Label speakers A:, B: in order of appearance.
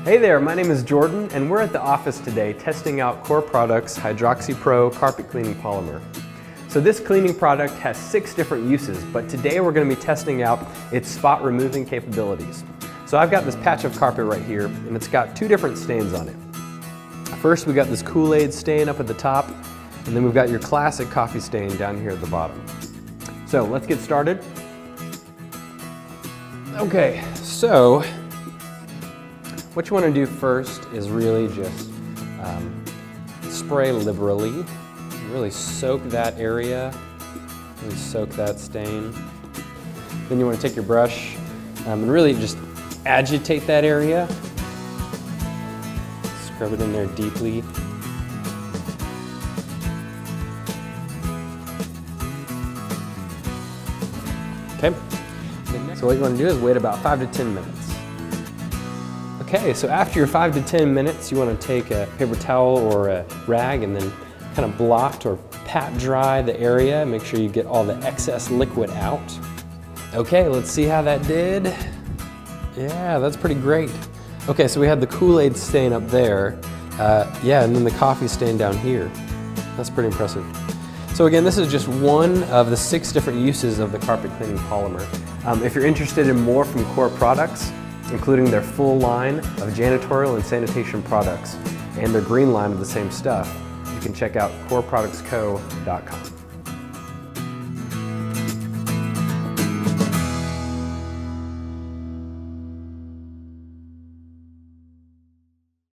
A: Hey there, my name is Jordan and we're at the office today testing out Core Products HydroxiPro Carpet Cleaning Polymer. So this cleaning product has 6 different uses, but today we're going to be testing out its spot removing capabilities. So I've got this patch of carpet right here and it's got 2 different stains on it. First we got this Kool-Aid stain up at the top, and then we've got your classic coffee stain down here at the bottom. So let's get started. Okay, so what you want to do first is really just spray liberally. Really soak that area, really soak that stain. Then you want to take your brush and really just agitate that area. Scrub it in there deeply. Okay, so what you want to do is wait about 5 to 10 minutes. Okay, so after your 5 to 10 minutes, you want to take a paper towel or a rag and then kind of blot or pat dry the area. Make sure you get all the excess liquid out. Okay, let's see how that did. Yeah, that's pretty great. Okay, so we had the Kool-Aid stain up there. Yeah, and then the coffee stain down here. That's pretty impressive. So again, this is just one of the 6 different uses of the carpet cleaning polymer. If you're interested in more from Core Products, including their full line of janitorial and sanitation products and their green line of the same stuff, you can check out coreproductsco.com.